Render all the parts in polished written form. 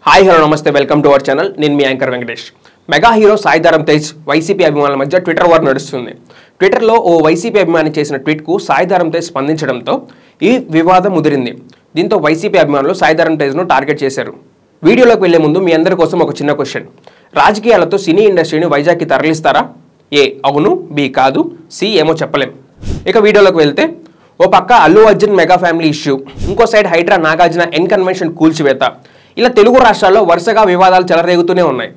hi hello నమస్తే welcome to our channel నేను మీ anchor Venkatesh mega hero Sai Dharam Tej YCP అభిమానుల మధ్య ట్విట్టర్ వార్ నడుస్తుంది ట్విట్టర్లో ఓ వైసీపీ అభిమాని చేసిన ట్వీట్కు సాయి ధరమ్ తేజ్ స్పందించడంతో ఈ వివాదం ముదిరింది దీంతో వైసీపీ అభిమానులు సాయి ధరమ్ తేజ్ను టార్గెట్ చేశారు వీడియోలోకి వెళ్లే ముందు మీ అందరి కోసం ఒక చిన్న క్వశ్చన్ రాజకీయాలతో సినీ ఇండస్ట్రీని వైజాగ్కి తరలిస్తారా ఏ అవును బి కాదు సి ఏమో చెప్పలేం ఇక వీడియోలోకి వెళ్తే ఓ పక్క Allu Arjun mega family issue ఇంకో side Hydraa Nagarjuna N convention కూల్చివేత ఇలా తెలుగు రాష్ట్రాల్లో వరుసగా వివాదాలు చెలరేగుతూనే ఉన్నాయి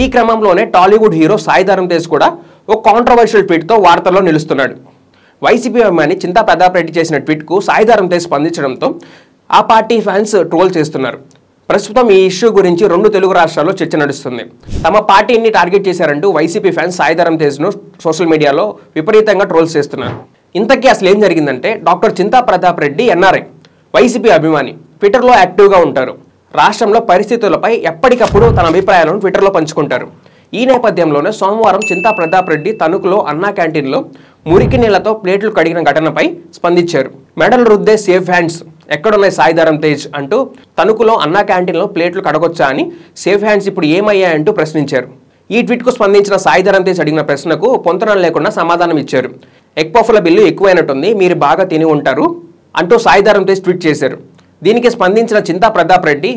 ఈ క్రమంలోనే టాలీవుడ్ హీరో సాయి ధరమ్ తేజ్ కూడా ఓ కాంట్రవర్షియల్ ట్వీట్తో వార్తల్లో నిలుస్తున్నాడు వైసీపీ అభిమాని చింతా ప్రతాప్ చేసిన ట్వీట్కు సాయి ధరమ్ తేజ్ స్పందించడంతో ఆ పార్టీ ఫ్యాన్స్ ట్రోల్ చేస్తున్నారు ప్రస్తుతం ఈ ఇష్యూ గురించి రెండు తెలుగు రాష్ట్రాల్లో చర్చ నడుస్తుంది తమ పార్టీని టార్గెట్ చేశారంటూ వైసీపీ ఫ్యాన్స్ సాయి ధరమ్ తేజ్ను సోషల్ మీడియాలో విపరీతంగా ట్రోల్స్ చేస్తున్నారు ఇంతకీ అసలు ఏం జరిగిందంటే డాక్టర్ చింతా ప్రతాప్ రెడ్డి ఎన్ఆర్ఐ వైసీపీ అభిమాని ట్విట్టర్లో యాక్టివ్గా ఉంటారు రాష్ట్రంలో పరిస్థితులపై ఎప్పటికప్పుడు తన అభిప్రాయాలను ట్విట్టర్లో పంచుకుంటారు ఈ నేపథ్యంలోనే సోమవారం చింతా ప్రతాప్ రెడ్డి తణుకులో అన్నా క్యాంటీన్లో మురికి నీళ్లతో ప్లేట్లు కడిగిన ఘటనపై స్పందించారు మెడల్ రుద్దే సేఫ్ హ్యాండ్స్ ఎక్కడున్నాయి సాయి ధరమ్ తేజ్ అంటూ తణుకులో అన్నా క్యాంటీన్లో ప్లేట్లు కడగొచ్చా అని సేఫ్ హ్యాండ్స్ ఇప్పుడు ఏమయ్యాయంటూ ప్రశ్నించారు ఈ ట్వీట్కు స్పందించిన సాయి ధరమ్ తేజ్ అడిగిన ప్రశ్నకు పొంతనం లేకుండా సమాధానం ఇచ్చారు ఎగ్ పఫ్ల బిల్లు ఎక్కువైనట్టుంది మీరు బాగా తిని ఉంటారు అంటూ సాయి ధరమ్ తేజ్ ట్వీట్ చేశారు దీనికి స్పందించిన చింతా ప్రతాప్ రెడ్డి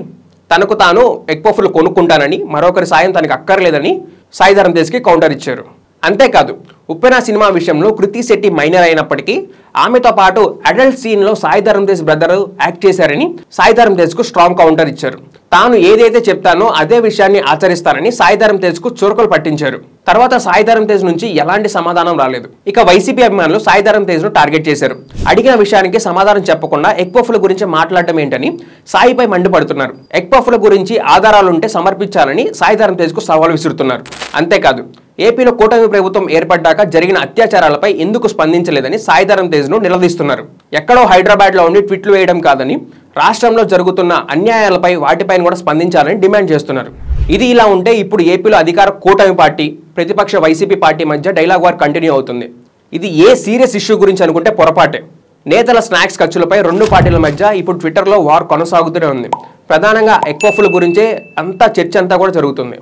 తనకు తాను ఎగ్ పఫ్లు కొనుక్కుంటానని మరొకరి సాయం తనకు అక్కర్లేదని సాయి ధరమ్ తేజ్కి కౌంటర్ ఇచ్చారు అంతేకాదు ఉప్పెన సినిమా విషయంలో కృతి శెట్టి మైనర్ అయినప్పటికీ ఆమెతో పాటు అడల్ట్ సీన్లో సాయి ధరమ్ తేజ్ బ్రదర్ యాక్ట్ చేశారని సాయి ధరమ్ తేజ్కు స్ట్రాంగ్ కౌంటర్ ఇచ్చారు తాను ఏదైతే చెప్తానో అదే విషయాన్ని ఆచరిస్తానని సాయి ధరమ్ తేజ్కు చురకలు పట్టించారు తర్వాత సాయి ధరమ్ తేజ్ నుంచి ఎలాంటి సమాధానం రాలేదు ఇక వైసీపీ అభిమానులు సాయి ధరమ్ తేజ్ను టార్గెట్ చేశారు అడిగిన విషయానికి సమాధానం చెప్పకుండా ఎగ్ పఫ్ల గురించి మాట్లాడటం ఏంటని సాయిపై మండిపడుతున్నారు ఎగ్ పఫ్ల గురించి ఆధారాలుంటే సమర్పించాలని సాయి ధరమ్ తేజ్కు సవాల్ విసురుతున్నారు అంతేకాదు ఏపీలో కూటమి ప్రభుత్వం ఏర్పడ్డాక జరిగిన అత్యాచారాలపై ఎందుకు స్పందించలేదని సాయి ధరమ్ తేజ్ను నిలదీస్తున్నారు ఎక్కడో హైదరాబాద్లో ఉండి ట్వీట్లు వేయడం కాదని రాష్ట్రంలో జరుగుతున్న అన్యాయాలపై వాటిపైన కూడా స్పందించాలని డిమాండ్ చేస్తున్నారు ఇది ఇలా ఉంటే ఇప్పుడు ఏపీలో అధికార కూటమి పార్టీ ప్రతిపక్ష వైసీపీ పార్టీ మధ్య డైలాగ్ వార్ కంటిన్యూ అవుతుంది ఇది ఏ సీరియస్ ఇష్యూ గురించి అనుకుంటే పొరపాటే నేతల స్నాక్స్ ఖర్చులపై రెండు పార్టీల మధ్య ఇప్పుడు ట్విట్టర్లో వార్ కొనసాగుతూనే ఉంది ప్రధానంగా ఎగ్ పఫ్ల గురించే అంతా చర్చ అంతా కూడా జరుగుతుంది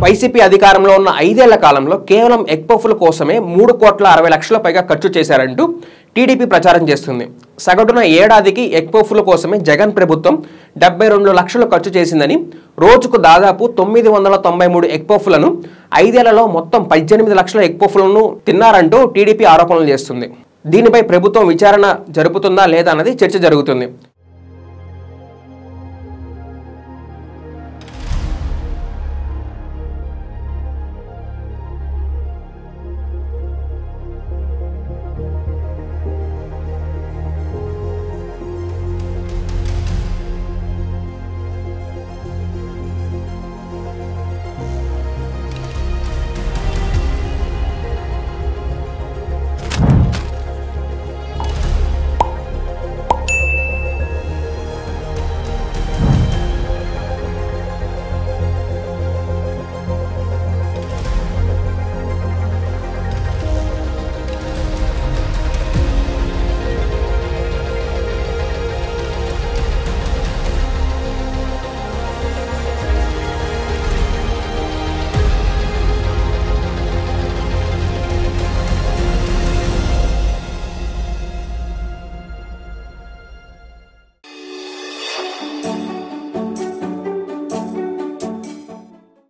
వైసీపీ అధికారంలో ఉన్న 5 ఏళ్ల కాలంలో కేవలం ఎగ్ పఫ్ల కోసమే 3,60,00,000 పైగా ఖర్చు చేశారంటూ టీడీపీ ప్రచారం చేస్తుంది సగటున ఏడాదికి ఎగ్ పఫ్ల కోసమే జగన్ ప్రభుత్వం 72 లక్షలు ఖర్చు చేసిందని రోజుకు దాదాపు 993 ఎగ్ పఫ్లను 5 ఏళ్లలో మొత్తం 18 లక్షల ఎగ్ పఫ్లను తిన్నారంటూ టీడీపీ ఆరోపణలు చేస్తుంది దీనిపై ప్రభుత్వం విచారణ జరుపుతుందా లేదా అన్నది చర్చ జరుగుతుంది